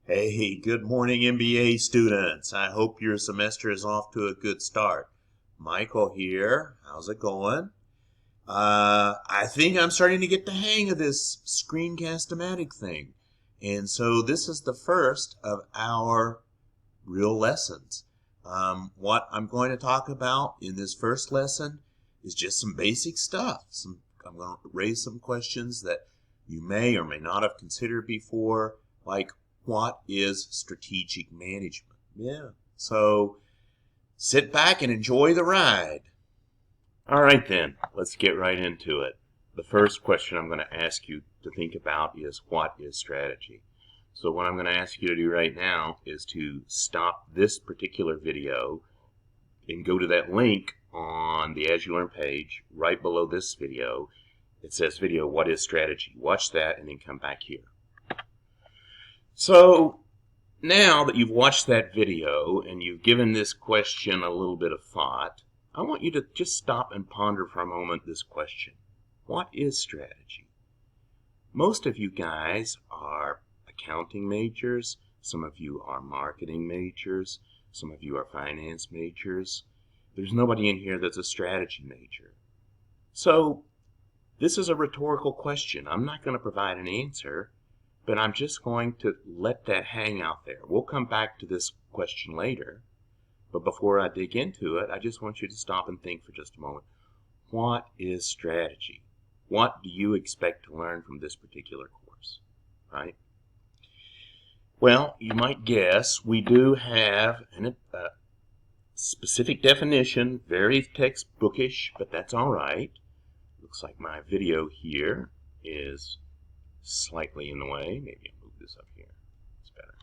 Hey, good morning, MBA students. I hope your semester is off to a good start. Michael here. How's it going? I think I'm starting to get the hang of this screencast-o-matic thing. And so this is the first of our real lessons. What I'm going to talk about in this first lesson is just some basic stuff. I'm going to raise some questions that you may or may not have considered before, like what is strategic management? Yeah. So sit back and enjoy the ride. All right then, let's get right into it. The first question I'm going to ask you to think about is what is strategy? So what I'm going to ask you to do right now is to stop this particular video and go to that link on the As You Learn page right below this video. It says video, what is strategy? Watch that and then come back here. So now that you've watched that video and you've given this question a little bit of thought, I want you to just stop and ponder for a moment this question. What is strategy? Most of you guys are accounting majors. Some of you are marketing majors. Some of you are finance majors. There's nobody in here that's a strategy major. So this is a rhetorical question. I'm not going to provide an answer, but I'm just going to let that hang out there. We'll come back to this question later. But before I dig into it, I just want you to stop and think for just a moment. What is strategy? What do you expect to learn from this particular course, right? Well, you might guess we do have a specific definition, very textbookish, but that's all right. Looks like my video here is slightly in the way. Maybe I'll move this up here. It's better.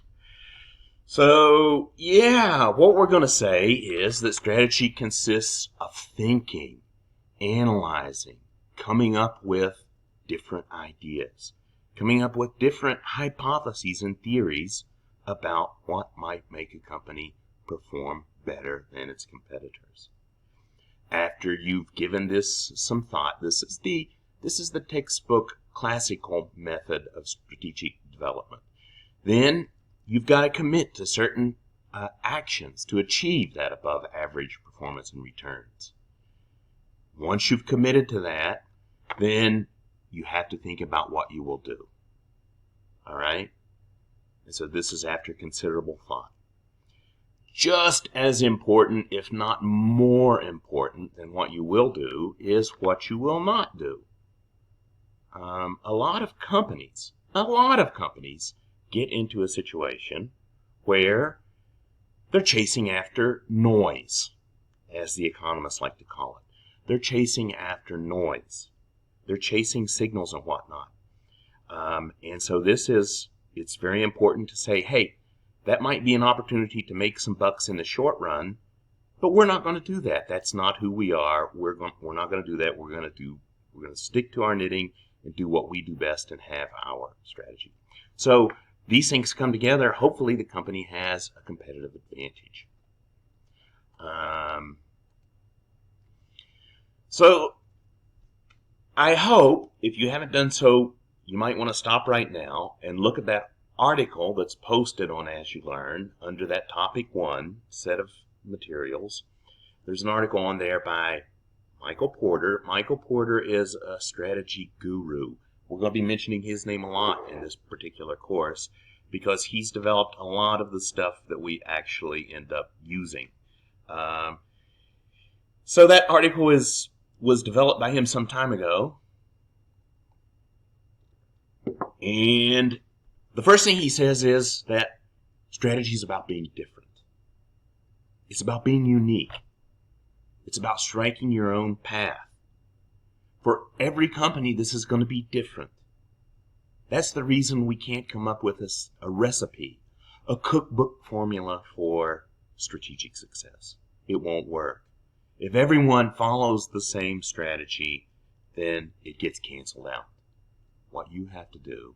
So, yeah, what we're going to say is that strategy consists of thinking, analyzing, coming up with different ideas, coming up with different hypotheses and theories about what might make a company perform better than its competitors. After you've given this some thought, this is the textbook classical method of strategic development. Then you've got to commit to certain actions to achieve that above average performance and returns. Once you've committed to that, then you have to think about what you will do. All right? And so this is after considerable thought. Just as important, if not more important than what you will do, is what you will not do. A lot of companies get into a situation where they're chasing after noise, as the economists like to call it. They're chasing after noise. They're chasing signals and whatnot. And so it's very important to say, hey, that might be an opportunity to make some bucks in the short run, but we're not going to do that. That's not who we are. We're not going to do that. We're going to stick to our knitting and do what we do best and have our strategy. So these things come together. Hopefully the company has a competitive advantage. So I hope, if you haven't done so, you might want to stop right now and look at that article that's posted on As You Learn under that topic 1 set of materials. There's an article on there by Michael Porter. Michael Porter is a strategy guru. We're going to be mentioning his name a lot in this particular course because he's developed a lot of the stuff that we actually end up using. So that article was developed by him some time ago. And the first thing he says is that strategy is about being different. It's about being unique. It's about striking your own path. For every company, this is going to be different. That's the reason we can't come up with a recipe, a cookbook formula for strategic success. It won't work. If everyone follows the same strategy, then it gets canceled out. What you have to do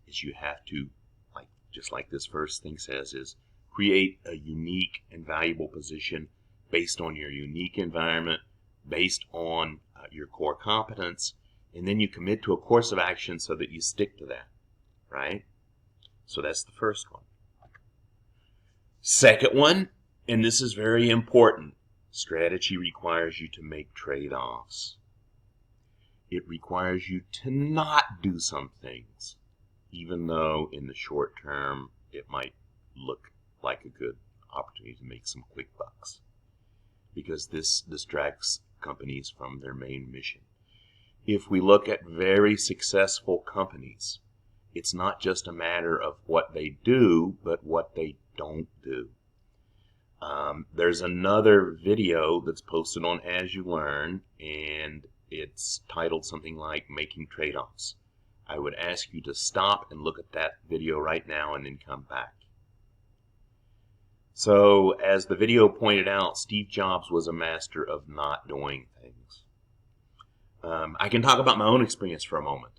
is you have to, just like this first thing says, is create a unique and valuable position based on your unique environment, based on your core competence, and then you commit to a course of action so that you stick to that, right? So that's the first one. Second one, and this is very important, strategy requires you to make trade-offs. It requires you to not do some things, even though in the short term it might look like a good opportunity to make some quick bucks, because this distracts companies from their main mission. If we look at very successful companies, it's not just a matter of what they do, but what they don't do. There's another video that's posted on As You Learn, and it's titled something like Making Trade-Offs. I would ask you to stop and look at that video right now and then come back. So, as the video pointed out, Steve Jobs was a master of not doing things. I can talk about my own experience for a moment.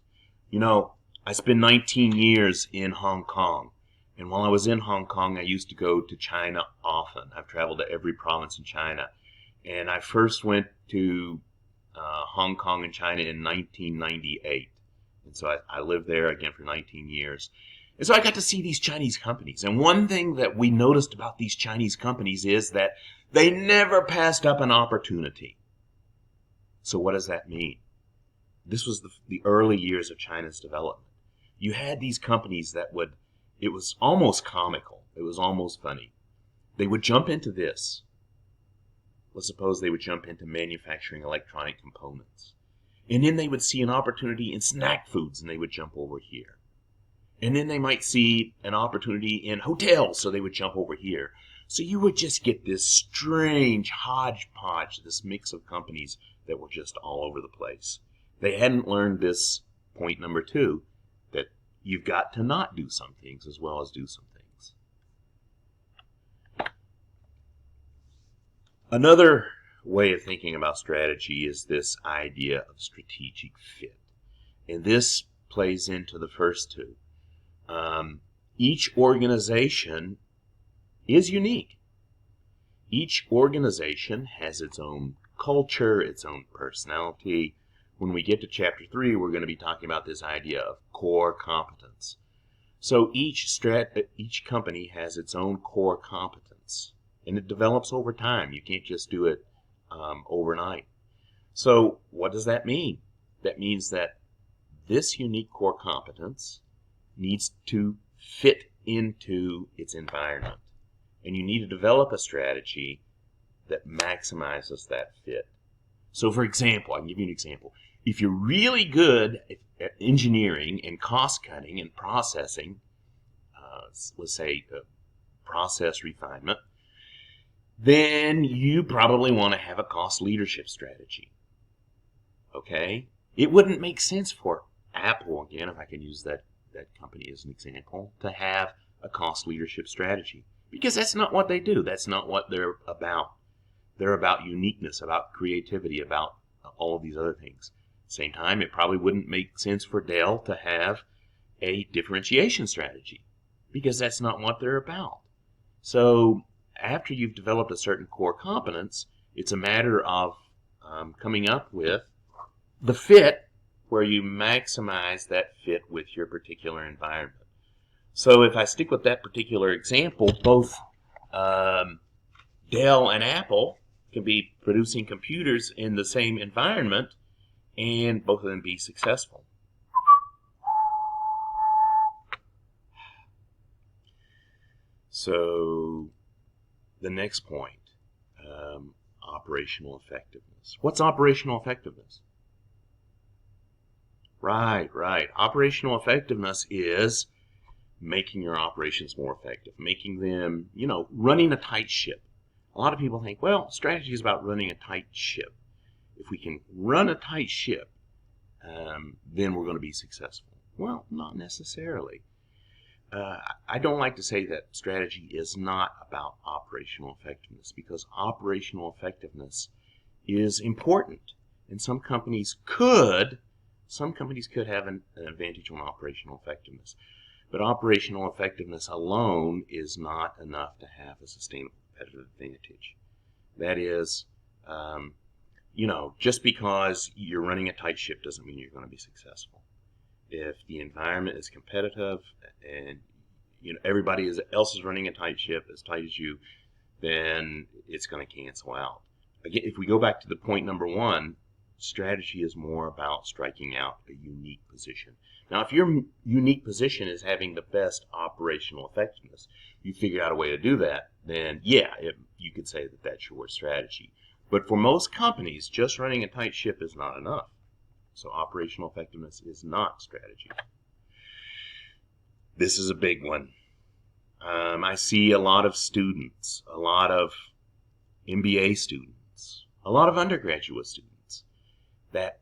You know, I spent 19 years in Hong Kong. And while I was in Hong Kong, I used to go to China often. I've traveled to every province in China. And I first went to Hong Kong and China in 1998. And so I lived there again for 19 years. And so I got to see these Chinese companies. And one thing that we noticed about these Chinese companies is that they never passed up an opportunity. So what does that mean? This was the early years of China's development. You had these companies that would, it was almost comical. It was almost funny. They would jump into this. Let's suppose they would jump into manufacturing electronic components. And then they would see an opportunity in snack foods, and they would jump over here. And then they might see an opportunity in hotels, so they would jump over here. So you would just get this strange hodgepodge, this mix of companies that were just all over the place. They hadn't learned this point number 2, that you've got to not do some things as well as do some things. Another way of thinking about strategy is this idea of strategic fit. And this plays into the first 2. Each organization is unique. Each organization has its own culture, its own personality. When we get to chapter 3, we're going to be talking about this idea of core competence. So each company has its own core competence, and it develops over time. You can't just do it overnight. So what does that mean? That means that this unique core competence needs to fit into its environment. And you need to develop a strategy that maximizes that fit. So for example, I can give you an example. If you're really good at engineering and cost cutting and processing, let's say process refinement, then you probably want to have a cost leadership strategy. Okay? It wouldn't make sense for Apple, again, if I can use that company as an example, to have a cost leadership strategy. Because that's not what they do. That's not what they're about. They're about uniqueness, about creativity, about all of these other things. At the same time, it probably wouldn't make sense for Dell to have a differentiation strategy, because that's not what they're about. So after you've developed a certain core competence, it's a matter of coming up with the fit where you maximize that fit with your particular environment. So if I stick with that particular example, both Dell and Apple can be producing computers in the same environment, and both of them be successful. So the next point, operational effectiveness. What's operational effectiveness? Right. Operational effectiveness is making your operations more effective, making them, running a tight ship. A lot of people think, well, strategy is about running a tight ship. If we can run a tight ship, then we're going to be successful. Well, not necessarily. I don't like to say that strategy is not about operational effectiveness, because operational effectiveness is important. And some companies could have an advantage on operational effectiveness. But operational effectiveness alone is not enough to have a sustainable competitive advantage. That is, just because you're running a tight ship doesn't mean you're going to be successful. If the environment is competitive and everybody else is running a tight ship as tight as you, then it's going to cancel out. Again, if we go back to the point number one, strategy is more about striking out a unique position. Now, if your unique position is having the best operational effectiveness, you figure out a way to do that, then yeah, you could say that that's your strategy. But for most companies, just running a tight ship is not enough. So operational effectiveness is not strategy. This is a big one. I see a lot of students, a lot of MBA students, a lot of undergraduate students that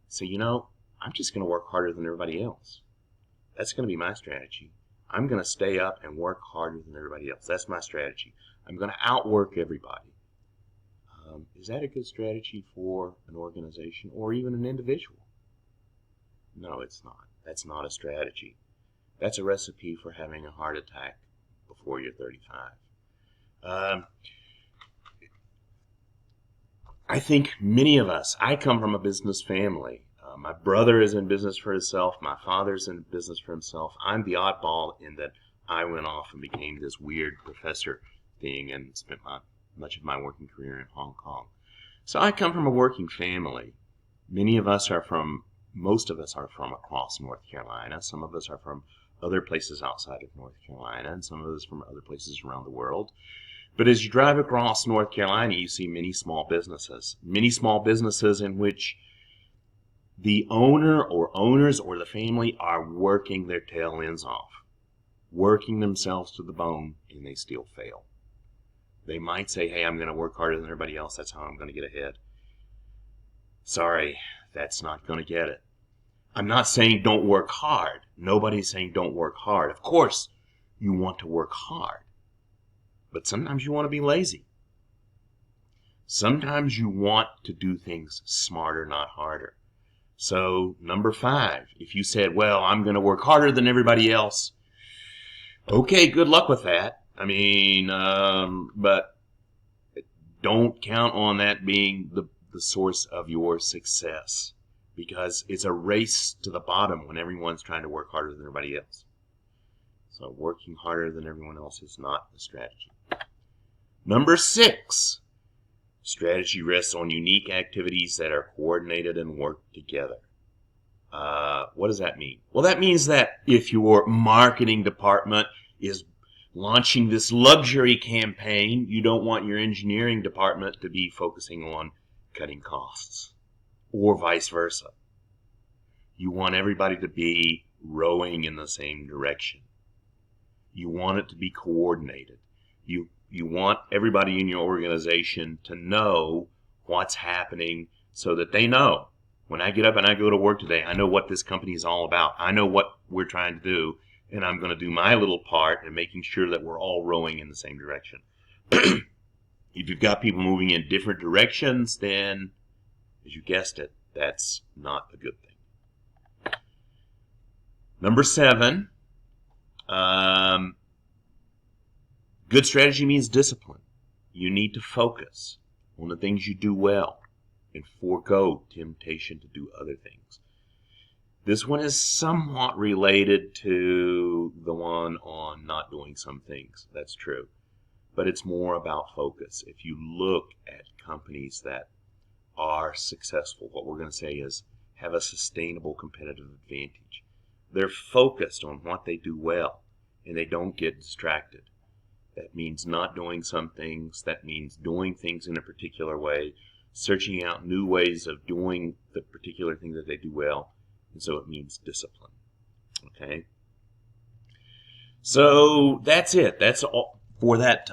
say, I'm just going to work harder than everybody else. That's going to be my strategy. I'm going to stay up and work harder than everybody else. That's my strategy. I'm going to outwork everybody. Is that a good strategy for an organization or even an individual? No, it's not. That's not a strategy. That's a recipe for having a heart attack before you're 35. I think many of us, I come from a business family. My brother is in business for himself. My father's in business for himself. I'm the oddball in that I went off and became this weird professor thing and spent much of my working career in Hong Kong. So I come from a working family. Most of us are from across North Carolina. Some of us are from other places outside of North Carolina, and some of us from other places around the world. But as you drive across North Carolina, you see many small businesses in which the owner or owners or the family are working their tail ends off, working themselves to the bone, and they still fail. They might say, hey, I'm going to work harder than everybody else. That's how I'm going to get ahead. Sorry, that's not going to get it. I'm not saying don't work hard. Nobody's saying don't work hard. Of course, you want to work hard. But sometimes you want to be lazy. Sometimes you want to do things smarter, not harder. So, number 5, if you said, well, I'm going to work harder than everybody else, okay, good luck with that. But don't count on that being the source of your success, because it's a race to the bottom when everyone's trying to work harder than everybody else. So working harder than everyone else is not the strategy. Number 6, strategy rests on unique activities that are coordinated and work together. What does that mean? Well, that means that if your marketing department is launching this luxury campaign, you don't want your engineering department to be focusing on cutting costs, or vice versa. You want everybody to be rowing in the same direction. You want it to be coordinated. You want everybody in your organization to know what's happening so that they know. When I get up and I go to work today, I know what this company is all about. I know what we're trying to do, and I'm going to do my little part in making sure that we're all rowing in the same direction. If you've got people moving in different directions, then, as you guessed it, that's not a good thing. Number 7, good strategy means discipline. You need to focus on the things you do well and forego temptation to do other things. This one is somewhat related to the one on not doing some things. That's true. But it's more about focus. If you look at companies that are successful, what we're going to say is have a sustainable competitive advantage. They're focused on what they do well, and they don't get distracted. That means not doing some things. That means doing things in a particular way, searching out new ways of doing the particular thing that they do well. And so it means discipline. Okay? So that's it. That's all for that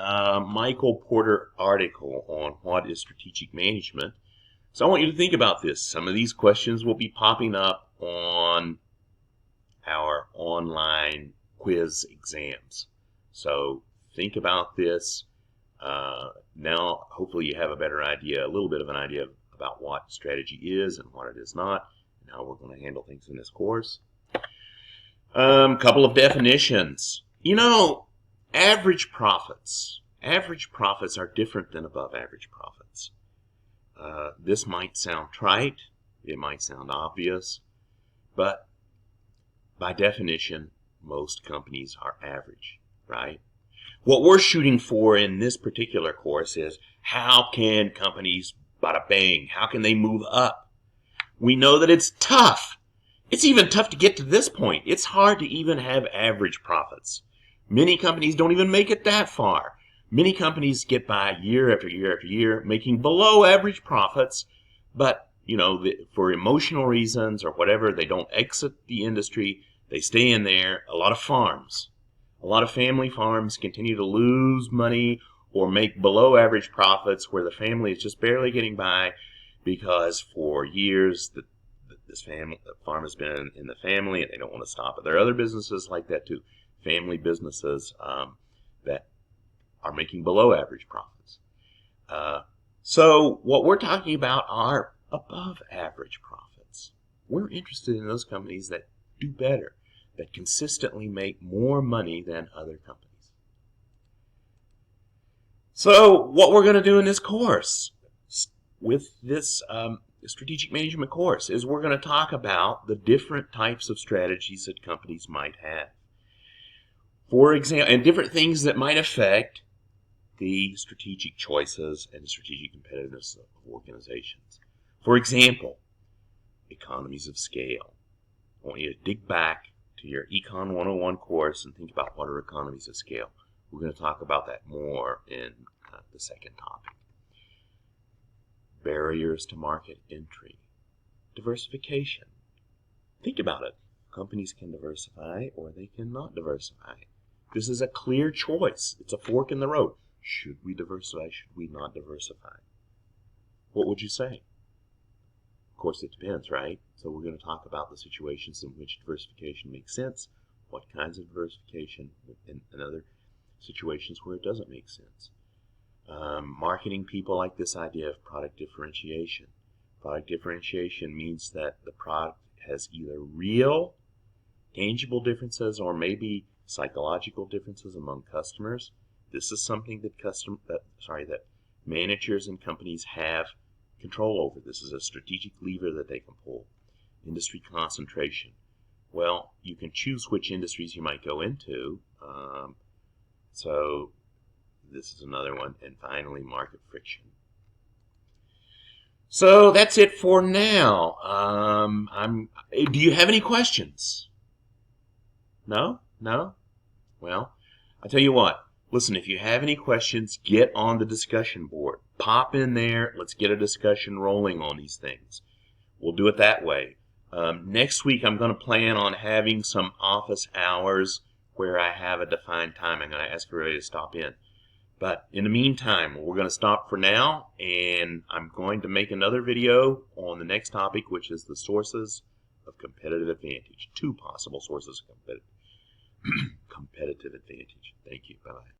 Michael Porter article on what is strategic management. So I want you to think about this. Some of these questions will be popping up on our online quiz exams. So think about this. Now, hopefully you have a better idea, a little bit of an idea about what strategy is and what it is not, and how we're going to handle things in this course. Couple of definitions. Average profits are different than above average profits. This might sound trite, it might sound obvious, but by definition, most companies are average, right? What we're shooting for in this particular course is how can companies, bada bang, how can they move up? We know that it's tough. It's even tough to get to this point. It's hard to even have average profits. Many companies don't even make it that far. Many companies get by year after year after year making below average profits, but for emotional reasons or whatever, they don't exit the industry. They stay in there. A lot of family farms continue to lose money or make below average profits where the family is just barely getting by because for years the farm has been in the family and they don't want to stop it. There are other businesses like that too, family businesses that are making below average profits. So what we're talking about are above average profits. We're interested in those companies that do better, that consistently make more money than other companies. So what we're going to do in this course, with this strategic management course, is we're going to talk about the different types of strategies that companies might have. For example, and different things that might affect the strategic choices and the strategic competitiveness of organizations. For example, economies of scale. I want you to dig back to your Econ 101 course and think about what are economies of scale. We're going to talk about that more in the second topic. Barriers to market entry. Diversification. Think about it. Companies can diversify or they cannot diversify. This is a clear choice. It's a fork in the road. Should we diversify? Should we not diversify? What would you say? Of course, it depends, right? So we're going to talk about the situations in which diversification makes sense, what kinds of diversification, and other situations where it doesn't make sense. Marketing people like this idea of product differentiation. Product differentiation means that the product has either real, tangible differences or maybe psychological differences among customers. This is something that managers and companies have control over. This is a strategic lever that they can pull. Industry concentration. Well, you can choose which industries you might go into. So this is another one. And finally, market friction. So that's it for now. Do you have any questions? No? Well, I'll tell you what. Listen, if you have any questions, get on the discussion board. Pop in there. Let's get a discussion rolling on these things. We'll do it that way. Next week, I'm going to plan on having some office hours where I have a defined time. I'm going to ask everybody to stop in. But in the meantime, we're going to stop for now, and I'm going to make another video on the next topic, which is the sources of competitive advantage. 2 possible sources of competitive advantage. Thank you. Bye-bye.